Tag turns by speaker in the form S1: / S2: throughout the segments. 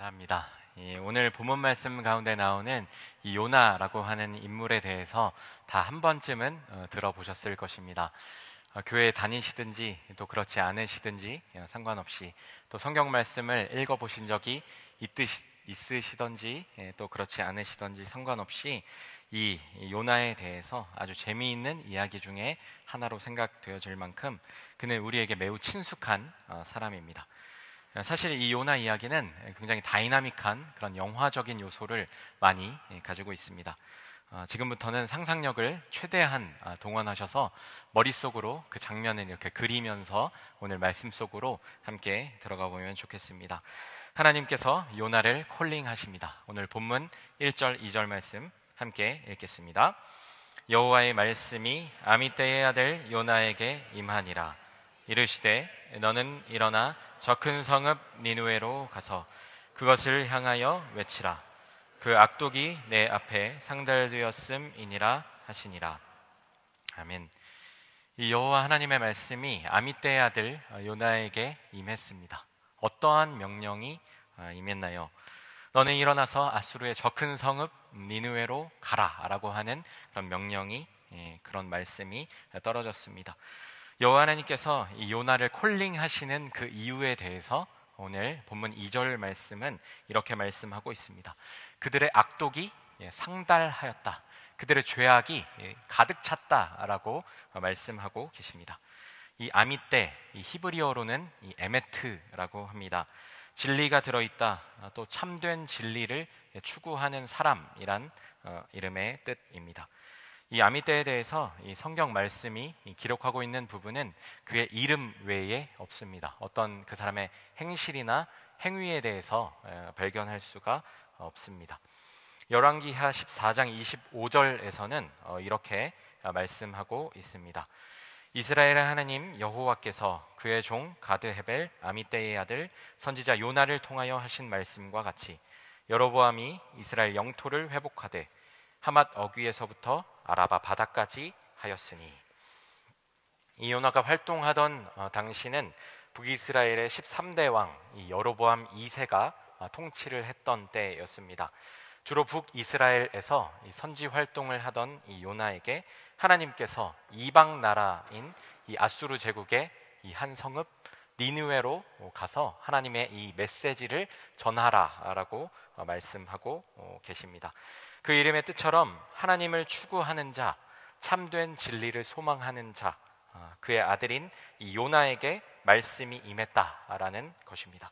S1: 감사합니다. 오늘 본문 말씀 가운데 나오는 이 요나라고 하는 인물에 대해서 다 한 번쯤은 들어보셨을 것입니다. 교회에 다니시든지 또 그렇지 않으시든지 상관없이 또 성경 말씀을 읽어보신 적이 있으시든지 또 그렇지 않으시든지 상관없이 이 요나에 대해서 아주 재미있는 이야기 중에 하나로 생각되어질 만큼 그는 우리에게 매우 친숙한 사람입니다. 사실 이 요나 이야기는 굉장히 다이나믹한 그런 영화적인 요소를 많이 가지고 있습니다. 지금부터는 상상력을 최대한 동원하셔서 머릿속으로 그 장면을 이렇게 그리면서 오늘 말씀 속으로 함께 들어가 보면 좋겠습니다. 하나님께서 요나를 콜링하십니다. 오늘 본문 1절, 2절 말씀 함께 읽겠습니다. 여호와의 말씀이 아미떼의 아들 요나에게 임하니라. 이르시되 너는 일어나 저 큰 성읍 니느웨로 가서 그것을 향하여 외치라. 그 악독이 내 앞에 상달되었음이니라 하시니라. 아멘. 이 여호와 하나님의 말씀이 아미떼의 아들 요나에게 임했습니다. 어떠한 명령이 임했나요? 너는 일어나서 아수르의 저 큰 성읍 니느웨로 가라 라고 하는 그런 명령이, 그런 말씀이 떨어졌습니다. 여호와 하나님께서 이 요나를 콜링하시는 그 이유에 대해서 오늘 본문 2절 말씀은 이렇게 말씀하고 있습니다. 그들의 악독이 상달하였다. 그들의 죄악이 가득 찼다라고 말씀하고 계십니다. 이 아미떼, 이 히브리어로는 이 에메트라고 합니다. 진리가 들어있다, 또 참된 진리를 추구하는 사람이란 이름의 뜻입니다. 이 아미떼에 대해서 이 성경 말씀이 기록하고 있는 부분은 그의 이름 외에 없습니다. 어떤 그 사람의 행실이나 행위에 대해서 발견할 수가 없습니다. 열왕기하 14장 25절에서는 이렇게 말씀하고 있습니다. 이스라엘의 하나님 여호와께서 그의 종 가드헤벨 아미떼의 아들 선지자 요나를 통하여 하신 말씀과 같이 여로보암이 이스라엘 영토를 회복하되 하맛 어귀에서부터 아라바 바다까지 하였으니. 이 요나가 활동하던 당시는 북이스라엘의 13대 왕 이 여로보암 2세가 통치를 했던 때였습니다. 주로 북이스라엘에서 이 선지 활동을 하던 이 요나에게 하나님께서 이방 나라인 이 아수르 제국의 이 한 성읍 니느웨로 가서 하나님의 이 메시지를 전하라라고 말씀하고 계십니다. 그 이름의 뜻처럼 하나님을 추구하는 자, 참된 진리를 소망하는 자, 그의 아들인 이 요나에게 말씀이 임했다라는 것입니다.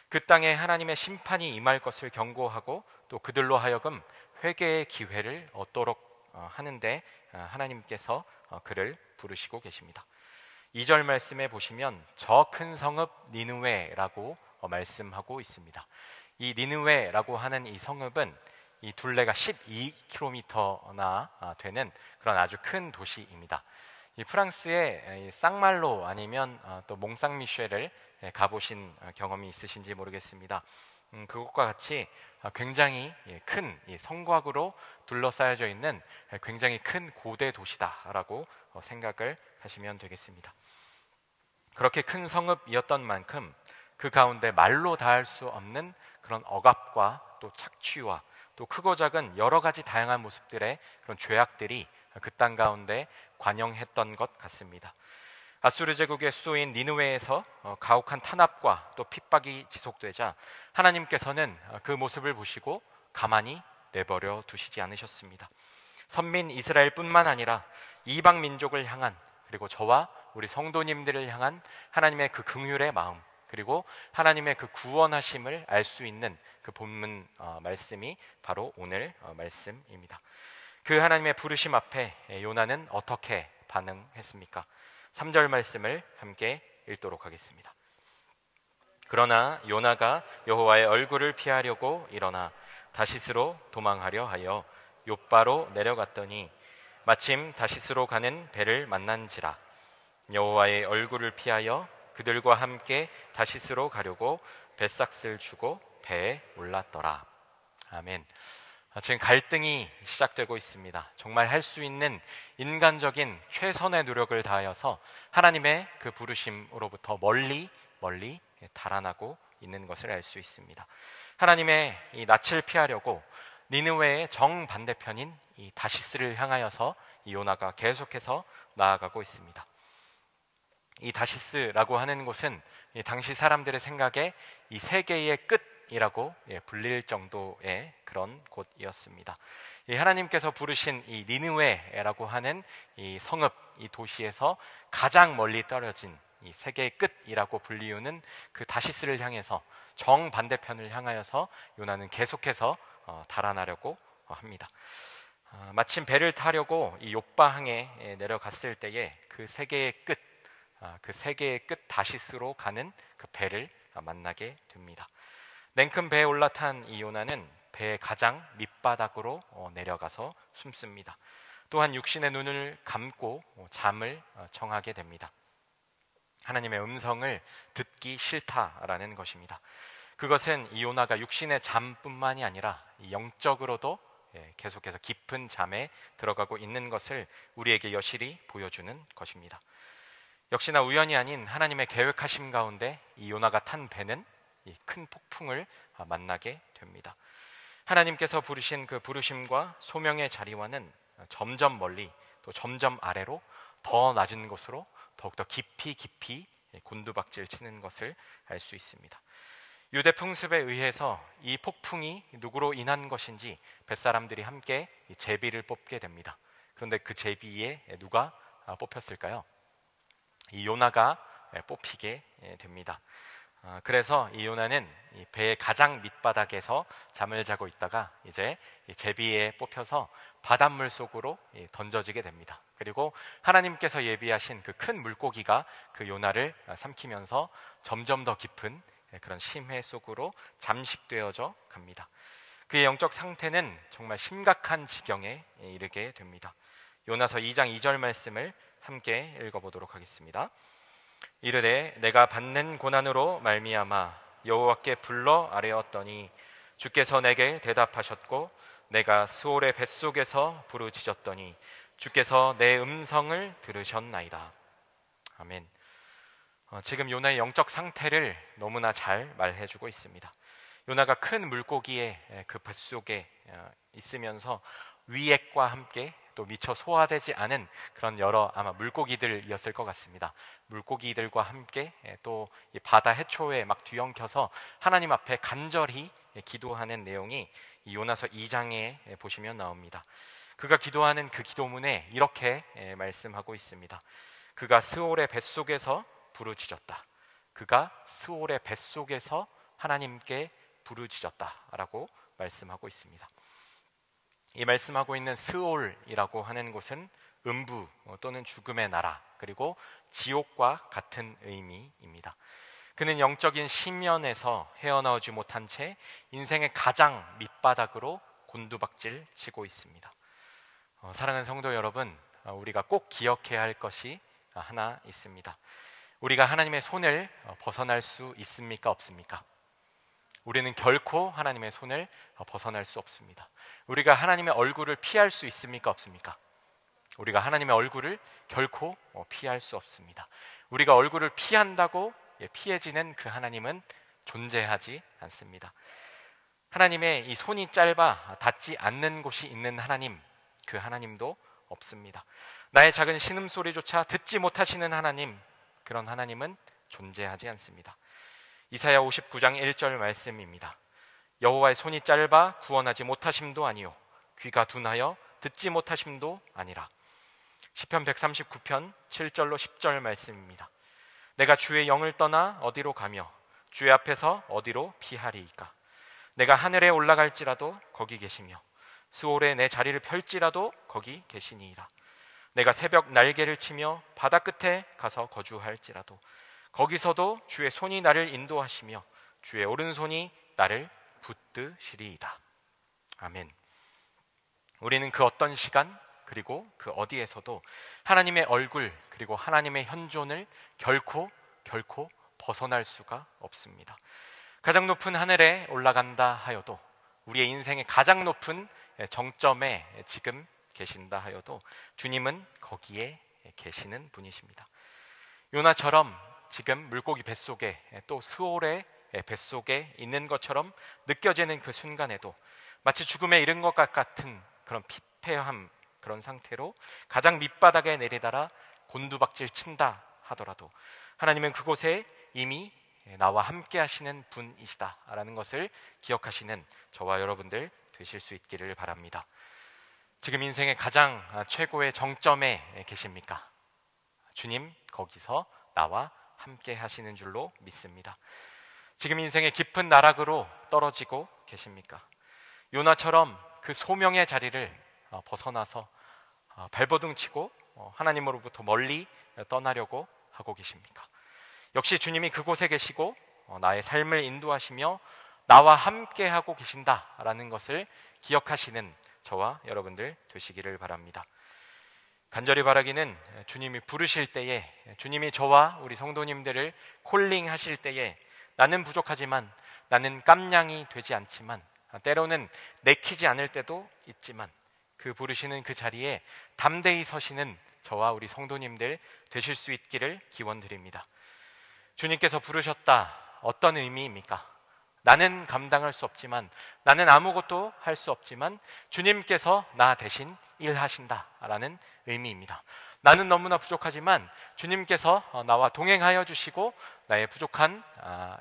S1: 그 땅에 하나님의 심판이 임할 것을 경고하고 또 그들로 하여금 회개의 기회를 얻도록 하는데 하나님께서 그를 부르시고 계십니다. 2절 말씀에 보시면 저 큰 성읍 니느웨라고 말씀하고 있습니다. 이 니느웨라고 하는 이 성읍은 이 둘레가 12km나 되는 그런 아주 큰 도시입니다. 이 프랑스의 쌍말로 아니면 또 몽상미쉐를 가보신 경험이 있으신지 모르겠습니다. 그것과 같이 굉장히 큰 성곽으로 둘러싸여져 있는 굉장히 큰 고대 도시다라고 생각을 하시면 되겠습니다. 그렇게 큰 성읍이었던 만큼 그 가운데 말로 닿을 수 없는 그런 억압과 또 착취와 또 크고 작은 여러 가지 다양한 모습들의 그런 죄악들이 그 땅 가운데 관영했던 것 같습니다. 아수르 제국의 수도인 니느웨에서 가혹한 탄압과 또 핍박이 지속되자 하나님께서는 그 모습을 보시고 가만히 내버려 두시지 않으셨습니다. 선민 이스라엘뿐만 아니라 이방 민족을 향한, 그리고 저와 우리 성도님들을 향한 하나님의 그 긍휼의 마음, 그리고 하나님의 그 구원하심을 알 수 있는 그 본문 말씀이 바로 오늘 말씀입니다. 그 하나님의 부르심 앞에 요나는 어떻게 반응했습니까? 3절 말씀을 함께 읽도록 하겠습니다. 그러나 요나가 여호와의 얼굴을 피하려고 일어나 다시스로 도망하려 하여 욥바로 내려갔더니 마침 다시스로 가는 배를 만난지라. 여호와의 얼굴을 피하여 그들과 함께 다시스로 가려고 뱃삭을 주고 배에 올랐더라. 아멘. 지금 갈등이 시작되고 있습니다. 정말 할 수 있는 인간적인 최선의 노력을 다하여서 하나님의 그 부르심으로부터 멀리 달아나고 있는 것을 알 수 있습니다. 하나님의 이 낯을 피하려고 니느웨의 정반대편인 이 다시스를 향하여서 이 요나가 계속해서 나아가고 있습니다. 이 다시스라고 하는 곳은 이 당시 사람들의 생각에 이 세계의 끝이라고 불릴 정도의 그런 곳이었습니다. 이 하나님께서 부르신 이 니느웨라고 하는 이 성읍, 이 도시에서 가장 멀리 떨어진 이 세계의 끝이라고 불리우는 그 다시스를 향해서 정반대편을 향하여서 요나는 계속해서 달아나려고 합니다. 마침 배를 타려고 이 욥바항에 내려갔을 때에 그 세계의 끝, 그 세계의 끝 다시스로 가는 그 배를 만나게 됩니다. 냉큼 배에 올라탄 이 요나는 배의 가장 밑바닥으로 내려가서 숨습니다. 또한 육신의 눈을 감고 잠을 청하게 됩니다. 하나님의 음성을 듣기 싫다라는 것입니다. 그것은 이 요나가 육신의 잠뿐만이 아니라 영적으로도 계속해서 깊은 잠에 들어가고 있는 것을 우리에게 여실히 보여주는 것입니다. 역시나 우연이 아닌 하나님의 계획하심 가운데 이 요나가 탄 배는 이 큰 폭풍을 만나게 됩니다. 하나님께서 부르신 그 부르심과 소명의 자리와는 점점 멀리 또 점점 아래로 더 낮은 곳으로 더욱더 깊이 곤두박질 치는 것을 알 수 있습니다. 유대 풍습에 의해서 이 폭풍이 누구로 인한 것인지 뱃사람들이 함께 제비를 뽑게 됩니다. 그런데 그 제비에 누가 뽑혔을까요? 이 요나가 뽑히게 됩니다. 그래서 이 요나는 이 배의 가장 밑바닥에서 잠을 자고 있다가 이제 제비에 뽑혀서 바닷물 속으로 던져지게 됩니다. 그리고 하나님께서 예비하신 그 큰 물고기가 그 요나를 삼키면서 점점 더 깊은 그런 심해 속으로 잠식되어져 갑니다. 그의 영적 상태는 정말 심각한 지경에 이르게 됩니다. 요나서 2장 2절 말씀을 함께 읽어보도록 하겠습니다. 이르되 내가 받는 고난으로 말미암아 여호와께 불러 아뢰었더니 주께서 내게 대답하셨고 내가 스올의 뱃속에서 부르짖었더니 주께서 내 음성을 들으셨나이다. 아멘. 지금 요나의 영적 상태를 너무나 잘 말해주고 있습니다. 요나가 큰 물고기의 그 뱃속에 있으면서 위액과 함께 또 미처 소화되지 않은 그런 여러 아마 물고기들이었을 것 같습니다. 물고기들과 함께 또 이 바다 해초에 막 뒤엉켜서 하나님 앞에 간절히 기도하는 내용이 이 요나서 2장에 보시면 나옵니다. 그가 기도하는 그 기도문에 이렇게 말씀하고 있습니다. 그가 스올의 뱃속에서 부르짖었다. 그가 스올의 뱃속에서 하나님께 부르짖었다라고 말씀하고 있습니다. 이 말씀하고 있는 스올이라고 하는 곳은 음부 또는 죽음의 나라 그리고 지옥과 같은 의미입니다. 그는 영적인 심연에서 헤어나오지 못한 채 인생의 가장 밑바닥으로 곤두박질 치고 있습니다. 사랑하는 성도 여러분, 우리가 꼭 기억해야 할 것이 하나 있습니다. 우리가 하나님의 손을 벗어날 수 있습니까? 없습니까? 우리는 결코 하나님의 손을 벗어날 수 없습니다. 우리가 하나님의 얼굴을 피할 수 있습니까? 없습니까? 우리가 하나님의 얼굴을 결코 피할 수 없습니다. 우리가 얼굴을 피한다고 피해지는 그 하나님은 존재하지 않습니다. 하나님의 이 손이 짧아 닿지 않는 곳이 있는 하나님, 그 하나님도 없습니다. 나의 작은 신음소리조차 듣지 못하시는 하나님, 그런 하나님은 존재하지 않습니다. 이사야 59장 1절 말씀입니다. 여호와의 손이 짧아 구원하지 못하심도 아니요 귀가 둔하여 듣지 못하심도 아니라. 시편 139편 7절로 10절 말씀입니다. 내가 주의 영을 떠나 어디로 가며 주의 앞에서 어디로 피하리이까. 내가 하늘에 올라갈지라도 거기 계시며 스올에 내 자리를 펼지라도 거기 계시니이다. 내가 새벽 날개를 치며 바다 끝에 가서 거주할지라도 거기서도 주의 손이 나를 인도하시며 주의 오른손이 나를 붙드시리이다. 아멘. 우리는 그 어떤 시간 그리고 그 어디에서도 하나님의 얼굴 그리고 하나님의 현존을 결코 벗어날 수가 없습니다. 가장 높은 하늘에 올라간다 하여도, 우리의 인생의 가장 높은 정점에 지금 계신다 하여도 주님은 거기에 계시는 분이십니다. 요나처럼 지금 물고기 뱃속에 또 스올의 뱃속에 있는 것처럼 느껴지는 그 순간에도 마치 죽음에 이른 것 같은 그런 피폐함, 그런 상태로 가장 밑바닥에 내리달아 곤두박질 친다 하더라도 하나님은 그곳에 이미 나와 함께 하시는 분이시다라는 것을 기억하시는 저와 여러분들 되실 수 있기를 바랍니다. 지금 인생의 가장 최고의 정점에 계십니까? 주님 거기서 나와 함께 하시는 줄로 믿습니다. 지금 인생의 깊은 나락으로 떨어지고 계십니까? 요나처럼 그 소명의 자리를 벗어나서 발버둥 치고 하나님으로부터 멀리 떠나려고 하고 계십니까? 역시 주님이 그곳에 계시고 나의 삶을 인도하시며 나와 함께 하고 계신다라는 것을 기억하시는 저와 여러분들 되시기를 바랍니다. 간절히 바라기는 주님이 부르실 때에, 주님이 저와 우리 성도님들을 콜링하실 때에 나는 부족하지만, 나는 깜냥이 되지 않지만, 때로는 내키지 않을 때도 있지만 그 부르시는 그 자리에 담대히 서시는 저와 우리 성도님들 되실 수 있기를 기원드립니다. 주님께서 부르셨다. 어떤 의미입니까? 나는 감당할 수 없지만, 나는 아무것도 할 수 없지만 주님께서 나 대신 일하신다라는 의미입니다. 나는 너무나 부족하지만 주님께서 나와 동행하여 주시고 나의 부족한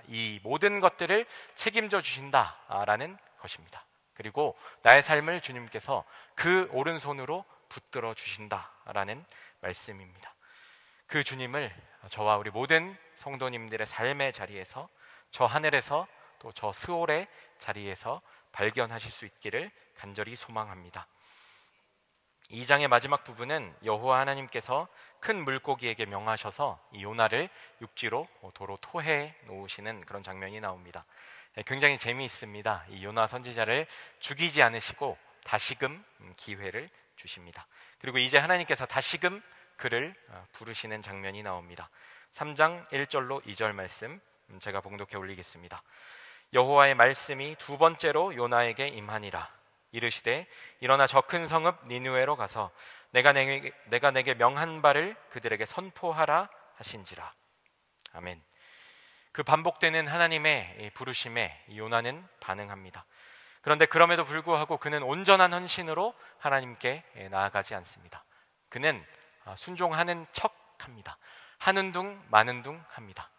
S1: 이 모든 것들을 책임져 주신다라는 것입니다. 그리고 나의 삶을 주님께서 그 오른손으로 붙들어 주신다라는 말씀입니다. 그 주님을 저와 우리 모든 성도님들의 삶의 자리에서, 저 하늘에서 또 저 스올의 자리에서 발견하실 수 있기를 간절히 소망합니다. 2장의 마지막 부분은 여호와 하나님께서 큰 물고기에게 명하셔서 이 요나를 육지로 도로 토해 놓으시는 그런 장면이 나옵니다. 굉장히 재미있습니다. 이 요나 선지자를 죽이지 않으시고 다시금 기회를 주십니다. 그리고 이제 하나님께서 다시금 그를 부르시는 장면이 나옵니다. 3장 1절로 2절 말씀 제가 봉독해 올리겠습니다. 여호와의 말씀이 두 번째로 요나에게 임하니라. 이르시되 일어나 저 큰 성읍 니느웨로 가서 내가 내게 명한 바를 그들에게 선포하라 하신지라. 아멘. 그 반복되는 하나님의 부르심에 요나는 반응합니다. 그런데 그럼에도 불구하고 그는 온전한 헌신으로 하나님께 나아가지 않습니다. 그는 순종하는 척합니다. 하는 둥 마는 둥 합니다.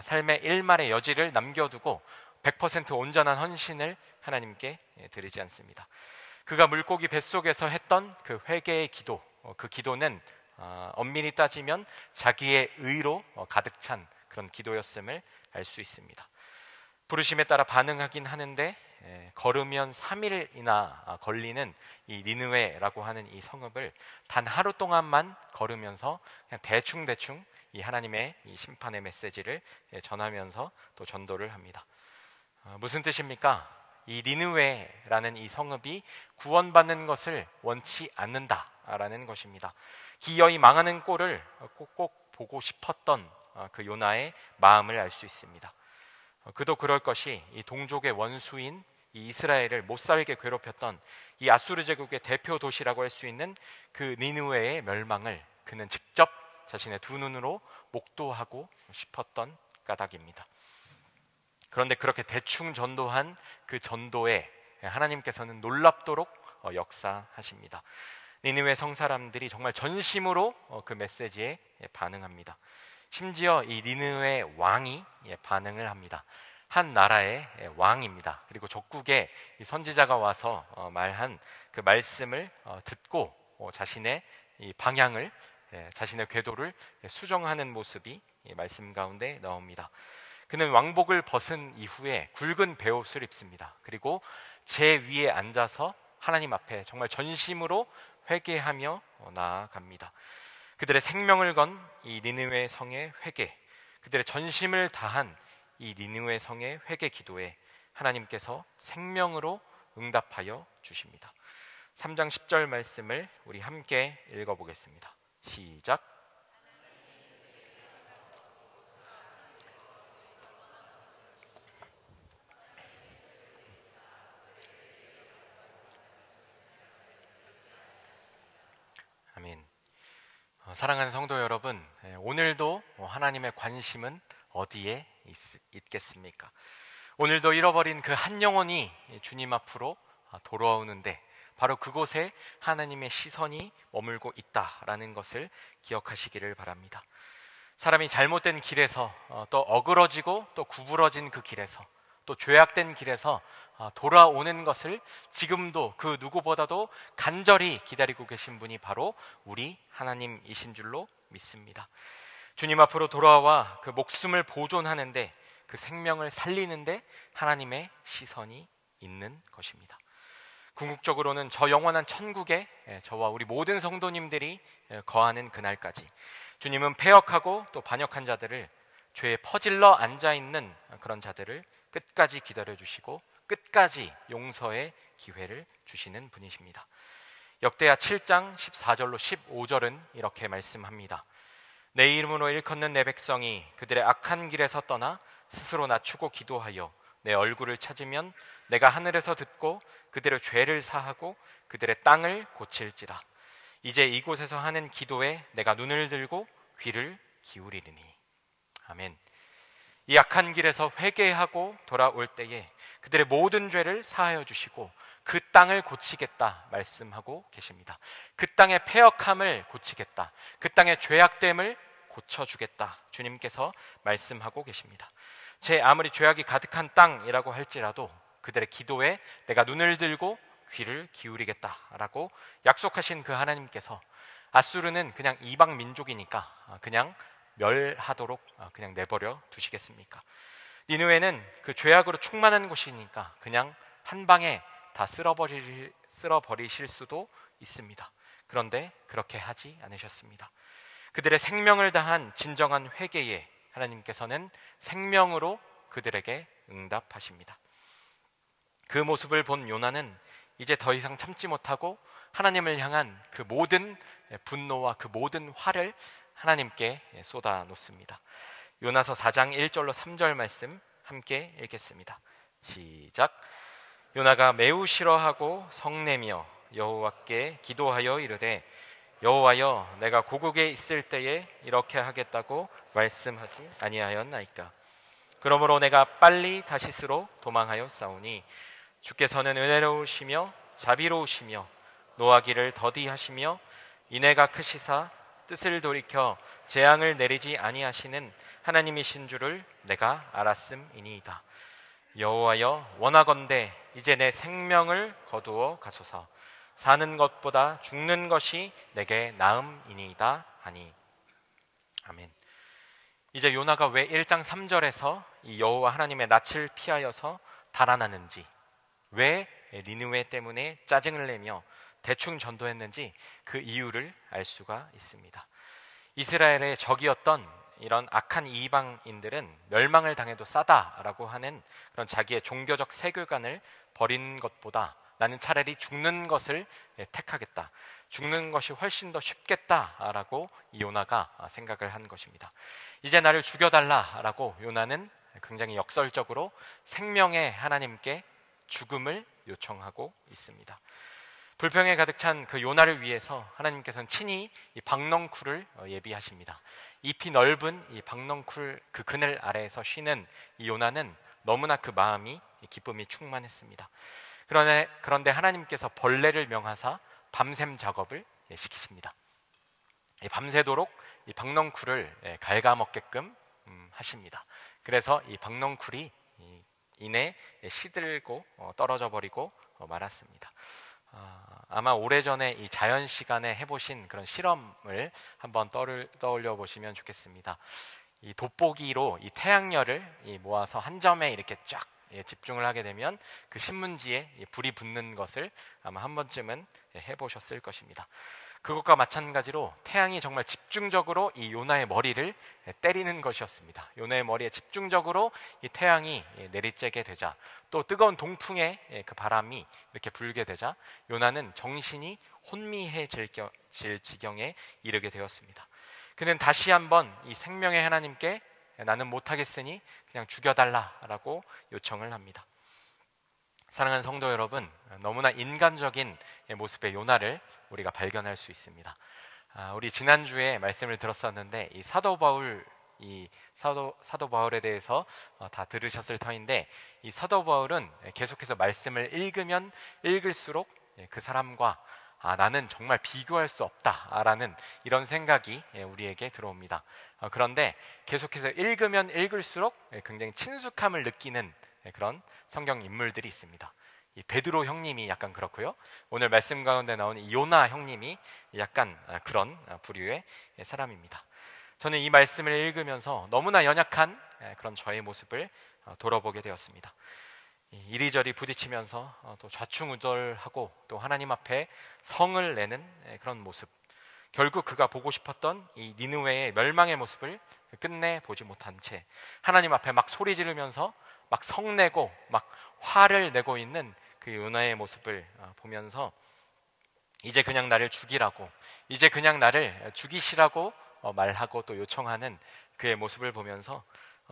S1: 삶의 일말의 여지를 남겨두고 100% 온전한 헌신을 하나님께 드리지 않습니다. 그가 물고기 뱃속에서 했던 그 회개의 기도, 그 기도는 엄밀히 따지면 자기의 의로 가득 찬 그런 기도였음을 알 수 있습니다. 부르심에 따라 반응하긴 하는데 걸으면 3일이나 걸리는 이 니느웨라고 하는 이 성읍을 단 하루 동안만 걸으면서 그냥 대충 이 하나님의 이 심판의 메시지를 전하면서 또 전도를 합니다. 무슨 뜻입니까? 이 니느웨라는 이 성읍이 구원받는 것을 원치 않는다라는 것입니다. 기어이 망하는 꼴을 꼭 보고 싶었던 그 요나의 마음을 알 수 있습니다. 그도 그럴 것이 이 동족의 원수인 이 이스라엘을 못살게 괴롭혔던 이 아수르 제국의 대표 도시라고 할 수 있는 그 니느웨의 멸망을 그는 직접 자신의 두 눈으로 목도하고 싶었던 까닭입니다. 그런데 그렇게 대충 전도한 그 전도에 하나님께서는 놀랍도록 역사하십니다. 니느웨 성사람들이 정말 전심으로 그 메시지에 반응합니다. 심지어 이 니느웨 왕이 반응을 합니다. 한 나라의 왕입니다. 그리고 적국에 이 선지자가 와서 말한 그 말씀을 듣고 자신의 이 방향을, 자신의 궤도를 수정하는 모습이 말씀 가운데 나옵니다. 그는 왕복을 벗은 이후에 굵은 베옷을 입습니다. 그리고 제 위에 앉아서 하나님 앞에 정말 전심으로 회개하며 나아갑니다. 그들의 생명을 건 이 니느웨 성의 회개, 그들의 전심을 다한 이 니느웨 성의 회개 기도에 하나님께서 생명으로 응답하여 주십니다. 3장 10절 말씀을 우리 함께 읽어보겠습니다. 시작. 아멘. 사랑하는 성도 여러분, 오늘도 하나님의 관심은 어디에 있겠습니까? 오늘도 잃어버린 그 한 영혼이 주님 앞으로 돌아오는데 바로 그곳에 하나님의 시선이 머물고 있다라는 것을 기억하시기를 바랍니다. 사람이 잘못된 길에서 또 어그러지고 또 구부러진 그 길에서 또 죄악된 길에서 돌아오는 것을 지금도 그 누구보다도 간절히 기다리고 계신 분이 바로 우리 하나님이신 줄로 믿습니다. 주님 앞으로 돌아와 그 목숨을 보존하는데, 그 생명을 살리는데 하나님의 시선이 있는 것입니다. 궁극적으로는 저 영원한 천국에 저와 우리 모든 성도님들이 거하는 그날까지 주님은 패역하고 또 반역한 자들을, 죄에 퍼질러 앉아있는 그런 자들을 끝까지 기다려주시고 끝까지 용서의 기회를 주시는 분이십니다. 역대하 7장 14절로 15절은 이렇게 말씀합니다. 내 이름으로 일컫는 내 백성이 그들의 악한 길에서 떠나 스스로 낮추고 기도하여 내 얼굴을 찾으면 내가 하늘에서 듣고 그들의 죄를 사하고 그들의 땅을 고칠지라. 이제 이곳에서 하는 기도에 내가 눈을 들고 귀를 기울이리니. 아멘. 이 악한 길에서 회개하고 돌아올 때에 그들의 모든 죄를 사하여 주시고 그 땅을 고치겠다 말씀하고 계십니다. 그 땅의 패역함을 고치겠다, 그 땅의 죄악됨을 고쳐주겠다 주님께서 말씀하고 계십니다. 제 아무리 죄악이 가득한 땅이라고 할지라도 그들의 기도에 내가 눈을 들고 귀를 기울이겠다라고 약속하신 그 하나님께서 아수르는 그냥 이방 민족이니까 그냥 멸하도록 그냥 내버려 두시겠습니까? 니느웨는 그 죄악으로 충만한 곳이니까 그냥 한 방에 다 쓸어버리실 수도 있습니다. 그런데 그렇게 하지 않으셨습니다. 그들의 생명을 다한 진정한 회개에 하나님께서는 생명으로 그들에게 응답하십니다. 그 모습을 본 요나는 이제 더 이상 참지 못하고 하나님을 향한 그 모든 분노와 그 모든 화를 하나님께 쏟아놓습니다. 요나서 4장 1절로 3절 말씀 함께 읽겠습니다. 시작. 요나가 매우 싫어하고 성내며 여호와께 기도하여 이르되 여호와여, 내가 고국에 있을 때에 이렇게 하겠다고 말씀하지 아니하였나이까? 그러므로 내가 빨리 다시스로 도망하여 싸우니 주께서는 은혜로우시며 자비로우시며 노하기를 더디하시며 인애가 크시사 뜻을 돌이켜 재앙을 내리지 아니하시는 하나님이신 줄을 내가 알았음이니이다. 여호와여, 원하건대 이제 내 생명을 거두어 가소서. 사는 것보다 죽는 것이 내게 나음이니이다 하니. 아멘. 이제 요나가 왜 1장 3절에서 이 여호와 하나님의 낯을 피하여서 달아나는지, 왜 니느웨 때문에 짜증을 내며 대충 전도했는지 그 이유를 알 수가 있습니다. 이스라엘의 적이었던 이런 악한 이방인들은 멸망을 당해도 싸다라고 하는 그런 자기의 종교적 세계관을 버리는 것보다 나는 차라리 죽는 것을 택하겠다, 죽는 것이 훨씬 더 쉽겠다라고 요나가 생각을 한 것입니다. 이제 나를 죽여달라라고 요나는 굉장히 역설적으로 생명의 하나님께 죽음을 요청하고 있습니다. 불평에 가득 찬 그 요나를 위해서 하나님께서는 친히 이 박넝쿨을 예비하십니다. 잎이 넓은 이 박넝쿨 그 그늘 아래에서 쉬는 이 요나는 너무나 그 마음이 기쁨이 충만했습니다. 그런데 하나님께서 벌레를 명하사 밤샘 작업을 시키십니다. 밤새도록 이 박넝쿨을 갉아먹게끔 하십니다. 그래서 이 박넝쿨이 이내 시들고 떨어져 버리고 말았습니다. 아마 오래전에 이 자연 시간에 해보신 그런 실험을 한번 떠올려 보시면 좋겠습니다. 이 돋보기로 이 태양열을 모아서 한 점에 이렇게 쫙 집중을 하게 되면 그 신문지에 불이 붙는 것을 아마 한 번쯤은 해보셨을 것입니다. 그것과 마찬가지로 태양이 정말 집중적으로 이 요나의 머리를 때리는 것이었습니다. 요나의 머리에 집중적으로 이 태양이 내리쬐게 되자, 또 뜨거운 동풍의 그 바람이 이렇게 불게 되자 요나는 정신이 혼미해질 지경에 이르게 되었습니다. 그는 다시 한번 이 생명의 하나님께 나는 못하겠으니 그냥 죽여달라라고 요청을 합니다. 사랑하는 성도 여러분, 너무나 인간적인 모습의 요나를 우리가 발견할 수 있습니다. 우리 지난주에 말씀을 들었었는데 이 사도 바울 이 사도 바울에 대해서 다 들으셨을 터인데, 이 사도 바울은 계속해서 말씀을 읽으면 읽을수록 그 사람과 나는 정말 비교할 수 없다라는 이런 생각이 우리에게 들어옵니다. 그런데 계속해서 읽으면 읽을수록 굉장히 친숙함을 느끼는 그런 성경 인물들이 있습니다. 이 베드로 형님이 약간 그렇고요. 오늘 말씀 가운데 나오는 이 요나 형님이 약간 그런 부류의 사람입니다. 저는 이 말씀을 읽으면서 너무나 연약한 그런 저의 모습을 돌아보게 되었습니다. 이리저리 부딪히면서 또 좌충우돌하고 또 하나님 앞에 성을 내는 그런 모습, 결국 그가 보고 싶었던 이 니느웨의 멸망의 모습을 끝내 보지 못한 채 하나님 앞에 막 소리 지르면서 막 성내고 막 화를 내고 있는 그 요나의 모습을 보면서 이제 그냥 나를 죽이라고, 이제 그냥 나를 죽이시라고 말하고 또 요청하는 그의 모습을 보면서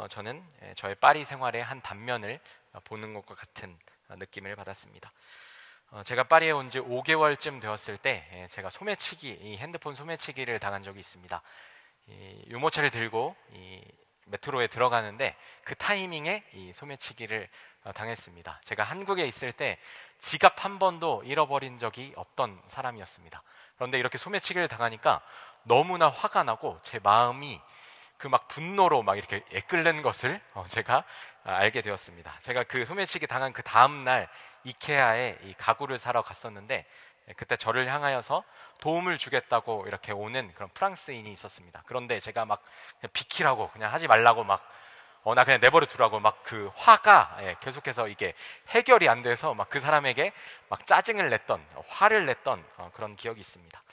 S1: 저는 저의 파리 생활의 한 단면을 보는 것과 같은 느낌을 받았습니다. 제가 파리에 온 지 5개월쯤 되었을 때 제가 소매치기, 이 핸드폰 소매치기를 당한 적이 있습니다. 이 유모차를 들고 이 메트로에 들어가는데 그 타이밍에 이 소매치기를 당했습니다. 제가 한국에 있을 때 지갑 한 번도 잃어버린 적이 없던 사람이었습니다. 그런데 이렇게 소매치기를 당하니까 너무나 화가 나고 제 마음이 그 막 분노로 막 이렇게 애끓는 것을 제가 알게 되었습니다. 제가 그 소매치기 당한 그 다음 날 이케아에 이 가구를 사러 갔었는데 그때 저를 향하여서 도움을 주겠다고 이렇게 오는 그런 프랑스인이 있었습니다. 그런데 제가 막 그냥 비키라고, 그냥 하지 말라고 막 나 그냥 내버려 두라고 막 그 화가 계속해서 이게 해결이 안 돼서 막 그 사람에게 막 짜증을 냈던, 화를 냈던 그런 기억이 있습니다.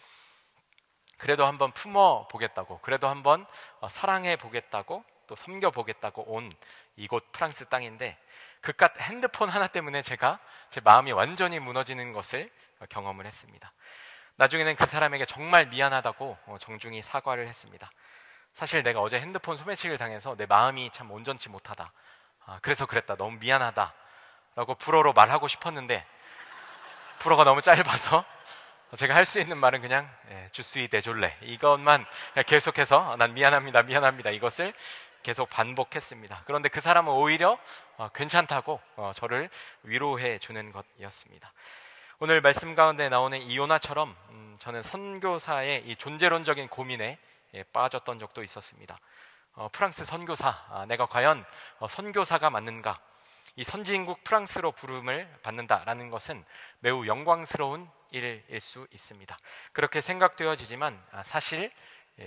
S1: 그래도 한번 품어 보겠다고, 그래도 한번 사랑해 보겠다고, 또 섬겨 보겠다고 온 이곳 프랑스 땅인데 그깟 핸드폰 하나 때문에 제가 제 마음이 완전히 무너지는 것을 경험을 했습니다. 나중에는 그 사람에게 정말 미안하다고 정중히 사과를 했습니다. 사실 내가 어제 핸드폰 소매치기를 당해서 내 마음이 참 온전치 못하다, 그래서 그랬다, 너무 미안하다 라고 불어로 말하고 싶었는데 불어가 너무 짧아서 제가 할 수 있는 말은 그냥 주스이 데졸레, 이것만 계속해서 난 미안합니다, 미안합니다, 이것을 계속 반복했습니다. 그런데 그 사람은 오히려 괜찮다고 저를 위로해 주는 것이었습니다. 오늘 말씀 가운데 나오는 이 요나처럼 저는 선교사의 이 존재론적인 고민에 빠졌던 적도 있었습니다. 프랑스 선교사, 내가 과연 선교사가 맞는가? 이 선진국 프랑스로 부름을 받는다라는 것은 매우 영광스러운 일일 수 있습니다. 그렇게 생각되어지지만 사실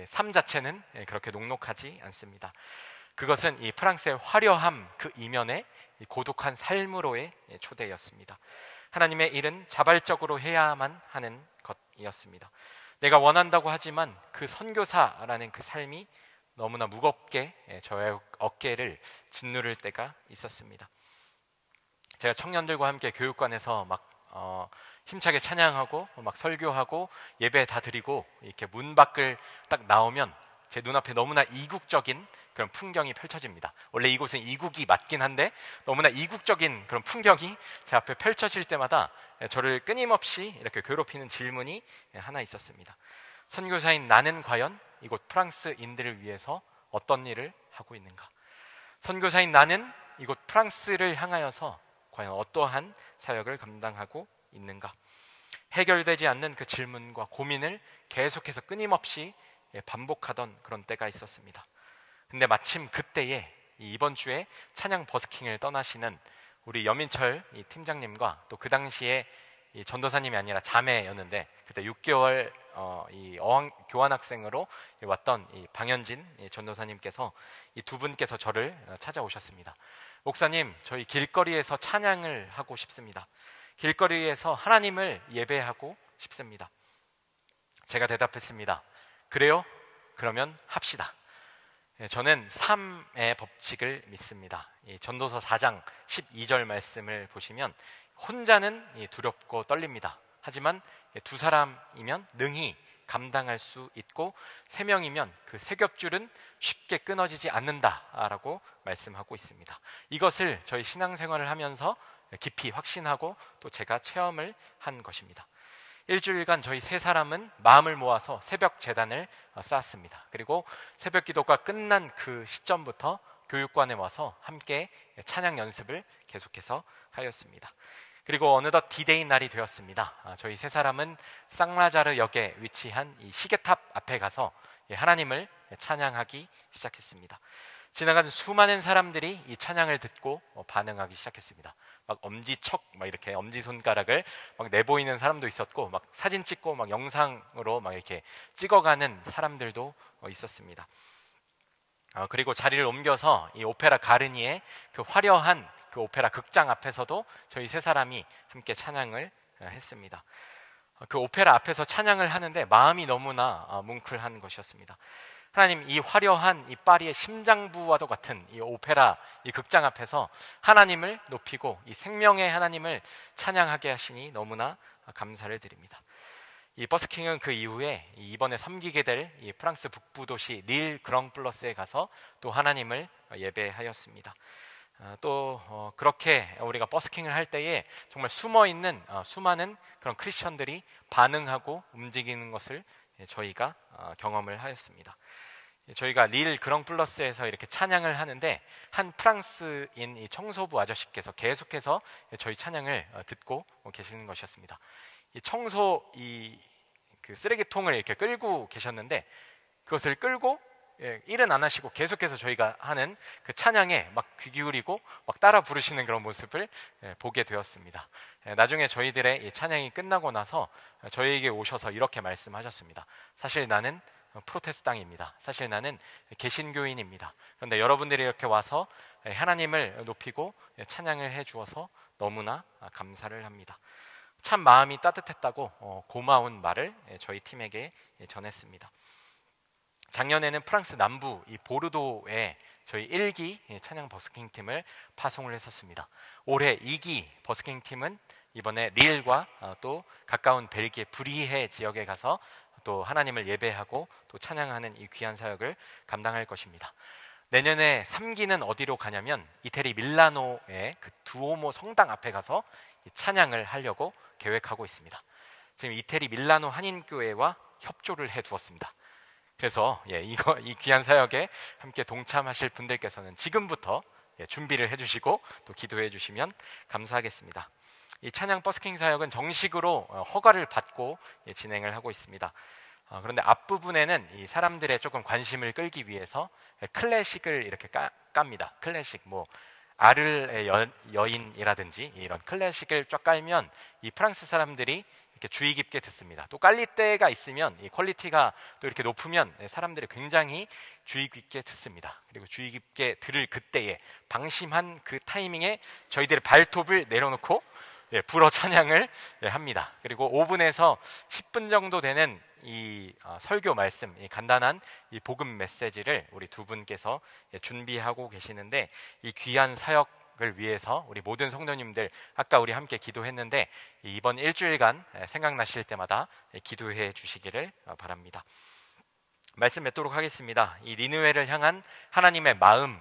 S1: 삶 자체는 그렇게 녹록하지 않습니다. 그것은 이 프랑스의 화려함 그 이면에 고독한 삶으로의 초대였습니다. 하나님의 일은 자발적으로 해야만 하는 것이었습니다. 내가 원한다고 하지만 그 선교사라는 그 삶이 너무나 무겁게 저의 어깨를 짓누를 때가 있었습니다. 제가 청년들과 함께 교육관에서 막 힘차게 찬양하고 막 설교하고 예배 다 드리고 이렇게 문 밖을 딱 나오면 제 눈앞에 너무나 이국적인 그런 풍경이 펼쳐집니다. 원래 이곳은 이국이 맞긴 한데 너무나 이국적인 그런 풍경이 제 앞에 펼쳐질 때마다 저를 끊임없이 이렇게 괴롭히는 질문이 하나 있었습니다. 선교사인 나는 과연 이곳 프랑스인들을 위해서 어떤 일을 하고 있는가? 선교사인 나는 이곳 프랑스를 향하여서 과연 어떠한 사역을 감당하고 있는가? 해결되지 않는 그 질문과 고민을 계속해서 끊임없이 반복하던 그런 때가 있었습니다. 근데 마침 그때에 이번 주에 찬양 버스킹을 떠나시는 우리 여민철 이 팀장님과 또 그 당시에 이 전도사님이 아니라 자매였는데 그때 6개월 이 어학 교환학생으로 왔던 이 방현진 이 전도사님께서 이 두 분께서 저를 찾아오셨습니다. 목사님, 저희 길거리에서 찬양을 하고 싶습니다. 길거리에서 하나님을 예배하고 싶습니다. 제가 대답했습니다. 그래요? 그러면 합시다. 저는 3의 법칙을 믿습니다. 이 전도서 4장 12절 말씀을 보시면 혼자는 두렵고 떨립니다. 하지만 두 사람이면 능히 감당할 수 있고 세 명이면 그 세 겹줄은 쉽게 끊어지지 않는다라고 말씀하고 있습니다. 이것을 저희 신앙생활을 하면서 깊이 확신하고 또 제가 체험을 한 것입니다. 일주일간 저희 세 사람은 마음을 모아서 새벽 제단을 쌓았습니다. 그리고 새벽 기도가 끝난 그 시점부터 교육관에 와서 함께 찬양 연습을 계속해서 하였습니다. 그리고 어느덧 디데이 날이 되었습니다. 저희 세 사람은 쌍라자르 역에 위치한 이 시계탑 앞에 가서 하나님을 찬양하기 시작했습니다. 지나가는 수많은 사람들이 이 찬양을 듣고 반응하기 시작했습니다. 막 엄지척, 막 이렇게 엄지손가락을 막 내보이는 사람도 있었고, 막 사진 찍고 막 영상으로 막 이렇게 찍어가는 사람들도 있었습니다. 그리고 자리를 옮겨서 이 오페라 가르니의 그 화려한 그 오페라 극장 앞에서도 저희 세 사람이 함께 찬양을 했습니다. 그 오페라 앞에서 찬양을 하는데 마음이 너무나 뭉클한 것이었습니다. 하나님, 이 화려한 이 파리의 심장부와도 같은 이 오페라 이 극장 앞에서 하나님을 높이고 이 생명의 하나님을 찬양하게 하시니 너무나 감사를 드립니다. 이 버스킹은 그 이후에 이번에 섬기게 될 이 프랑스 북부 도시 릴 그랑플러스에 가서 또 하나님을 예배하였습니다. 또 그렇게 우리가 버스킹을 할 때에 정말 숨어있는 수많은 그런 크리스천들이 반응하고 움직이는 것을 저희가 경험을 하였습니다. 저희가 릴 그랑플러스에서 이렇게 찬양을 하는데 한 프랑스인 이 청소부 아저씨께서 계속해서 저희 찬양을 듣고 계시는 것이었습니다. 이 그 쓰레기통을 이렇게 끌고 계셨는데 그것을 끌고 일은 안 하시고 계속해서 저희가 하는 그 찬양에 막 귀 기울이고 막 따라 부르시는 그런 모습을 보게 되었습니다. 나중에 저희들의 이 찬양이 끝나고 나서 저희에게 오셔서 이렇게 말씀하셨습니다. 사실 나는 프로테스당입니다. 사실 나는 개신교인입니다. 그런데 여러분들이 이렇게 와서 하나님을 높이고 찬양을 해주어서 너무나 감사를 합니다. 참 마음이 따뜻했다고 고마운 말을 저희 팀에게 전했습니다. 작년에는 프랑스 남부 이 보르도에 저희 1기 찬양 버스킹 팀을 파송을 했었습니다. 올해 2기 버스킹 팀은 이번에 릴과 또 가까운 벨기에 브리헤 지역에 가서 또 하나님을 예배하고 또 찬양하는 이 귀한 사역을 감당할 것입니다. 내년에 3기는 어디로 가냐면 이태리 밀라노의 그 두오모 성당 앞에 가서 이 찬양을 하려고 계획하고 있습니다. 지금 이태리 밀라노 한인교회와 협조를 해두었습니다. 그래서 이 귀한 사역에 함께 동참하실 분들께서는 지금부터 준비를 해주시고 또 기도해 주시면 감사하겠습니다. 이 찬양 버스킹 사역은 정식으로 허가를 받고 진행을 하고 있습니다. 그런데 앞부분에는 이 사람들의 조금 관심을 끌기 위해서 클래식을 이렇게 깝니다. 클래식, 뭐 아를의 여인이라든지 이런 클래식을 쫙 깔면 이 프랑스 사람들이 이렇게 주의 깊게 듣습니다. 또 깔릴 때가 있으면 이 퀄리티가 또 이렇게 높으면 사람들이 굉장히 주의 깊게 듣습니다. 그리고 주의 깊게 들을 그때에 방심한 그 타이밍에 저희들의 발톱을 내려놓고 불어 찬양을 합니다. 그리고 5분에서 10분 정도 되는 이 설교 말씀, 이 간단한 이 복음 메시지를 우리 두 분께서 준비하고 계시는데 이 귀한 사역을 위해서 우리 모든 성도님들 아까 우리 함께 기도했는데 이번 일주일간 생각나실 때마다 기도해 주시기를 바랍니다. 말씀 맺도록 하겠습니다. 이 니느웨를 향한 하나님의 마음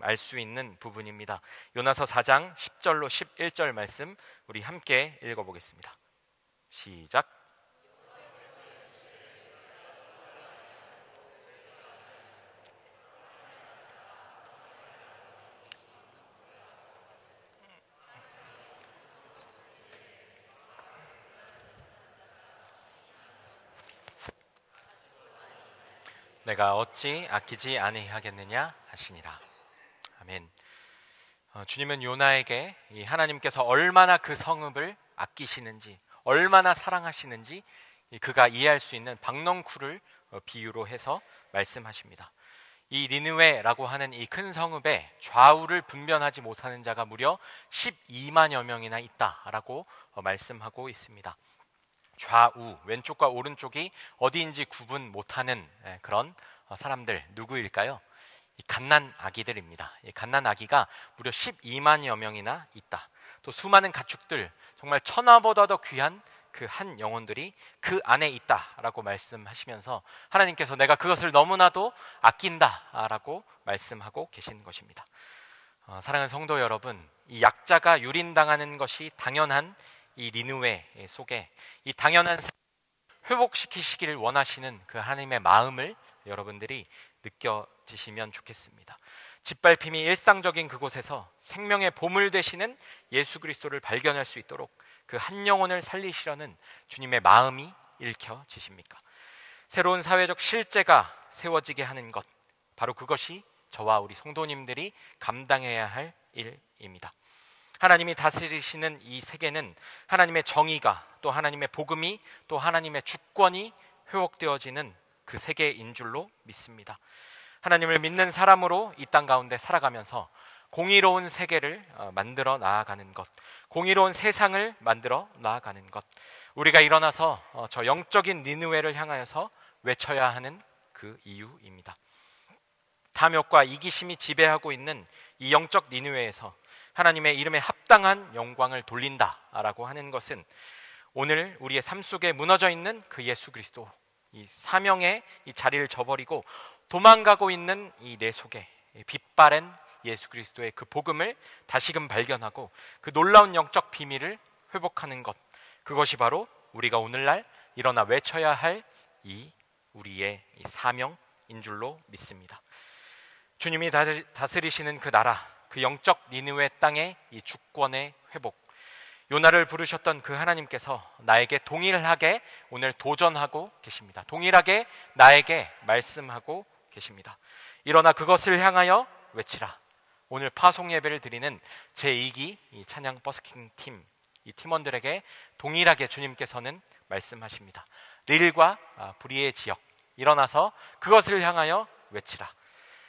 S1: 알 수 있는 부분입니다. 요나서 4장 10절로 11절 말씀 우리 함께 읽어보겠습니다. 시작. 내가 어찌 아끼지 아니하겠느냐 하시니라. 아멘. 주님은 요나에게 이 하나님께서 얼마나 그 성읍을 아끼시는지, 얼마나 사랑하시는지 그가 이해할 수 있는 박넝쿨을 비유로 해서 말씀하십니다. 이 니느웨라고 하는 이 큰 성읍에 좌우를 분별하지 못하는 자가 무려 12만여 명이나 있다라고 말씀하고 있습니다. 좌우, 왼쪽과 오른쪽이 어디인지 구분 못하는 그런 사람들 누구일까요? 이 갓난 아기들입니다. 이 갓난 아기가 무려 12만여 명이나 있다. 또 수많은 가축들, 정말 천하보다도 귀한 그 한 영혼들이 그 안에 있다라고 말씀하시면서 하나님께서 내가 그것을 너무나도 아낀다라고 말씀하고 계신 것입니다. 사랑하는 성도 여러분, 이 약자가 유린당하는 것이 당연한 이 니느웨 속에 이 당연한 회복시키시기를 원하시는 그 하나님의 마음을 여러분들이 느껴지시면 좋겠습니다. 짓밟힘이 일상적인 그곳에서 생명의 보물 되시는 예수 그리스도를 발견할 수 있도록 그 한 영혼을 살리시려는 주님의 마음이 읽혀지십니까? 새로운 사회적 실제가 세워지게 하는 것, 바로 그것이 저와 우리 성도님들이 감당해야 할 일입니다. 하나님이 다스리시는 이 세계는 하나님의 정의가, 또 하나님의 복음이, 또 하나님의 주권이 회복되어지는 그 세계인 줄로 믿습니다. 하나님을 믿는 사람으로 이 땅 가운데 살아가면서 공의로운 세계를 만들어 나아가는 것, 공의로운 세상을 만들어 나아가는 것, 우리가 일어나서 저 영적인 니느웨를 향하여서 외쳐야 하는 그 이유입니다. 탐욕과 이기심이 지배하고 있는 이 영적 니느웨에서 하나님의 이름에 합당한 영광을 돌린다라고 하는 것은 오늘 우리의 삶 속에 무너져 있는 그 예수 그리스도, 이 사명의 이 자리를 저버리고 도망가고 있는 이 내 속에 빛바랜 예수 그리스도의 그 복음을 다시금 발견하고 그 놀라운 영적 비밀을 회복하는 것, 그것이 바로 우리가 오늘날 일어나 외쳐야 할 이 우리의 이 사명인 줄로 믿습니다. 주님이 다스리시는 그 나라, 그 영적 니느웨 땅의 이 주권의 회복, 요나를 부르셨던 그 하나님께서 나에게 동일하게 오늘 도전하고 계십니다. 동일하게 나에게 말씀하고 계십니다. 일어나 그것을 향하여 외치라. 오늘 파송 예배를 드리는 제2기 이 찬양 버스킹 팀, 이 팀원들에게 동일하게 주님께서는 말씀하십니다. 릴과 브리의 지역, 일어나서 그것을 향하여 외치라.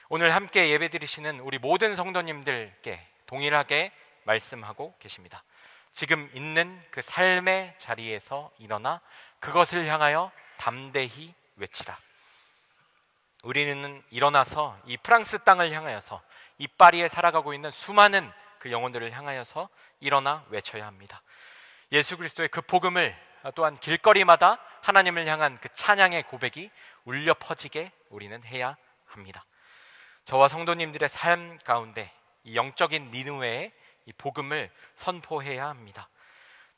S1: 오늘 함께 예배 드리시는 우리 모든 성도님들께 동일하게 말씀하고 계십니다. 지금 있는 그 삶의 자리에서 일어나 그것을 향하여 담대히 외치라. 우리는 일어나서 이 프랑스 땅을 향하여서 이 파리에 살아가고 있는 수많은 그 영혼들을 향하여서 일어나 외쳐야 합니다. 예수 그리스도의 그 복음을, 또한 길거리마다 하나님을 향한 그 찬양의 고백이 울려 퍼지게 우리는 해야 합니다. 저와 성도님들의 삶 가운데 이 영적인 니느웨의 이 복음을 선포해야 합니다.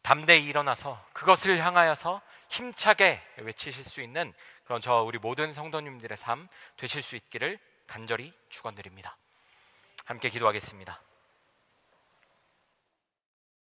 S1: 담대히 일어나서 그것을 향하여서 힘차게 외치실 수 있는 그런 저와 우리 모든 성도님들의 삶 되실 수 있기를 간절히 축원드립니다. 함께 기도하겠습니다.